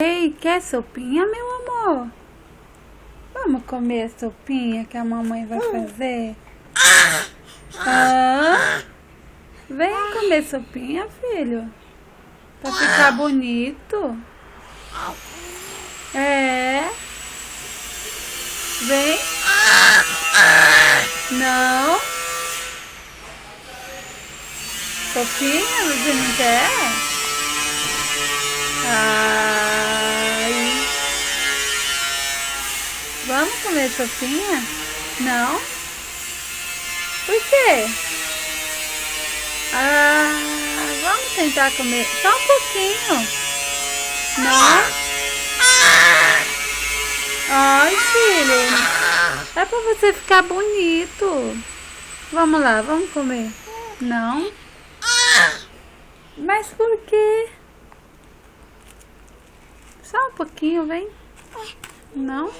Ei, quer sopinha, meu amor? Vamos comer a sopinha que a mamãe vai fazer? Ah, vem comer sopinha, filho. Pra ficar bonito. É. Vem. Não. Sopinha, você não quer? Ai. Vamos comer sopinha? Não? Por quê? Vamos tentar comer só um pouquinho. Não? Ai, filho. É pra você ficar bonito. Vamos lá, vamos comer. Não? Mas por quê? Só um pouquinho, vem. Não?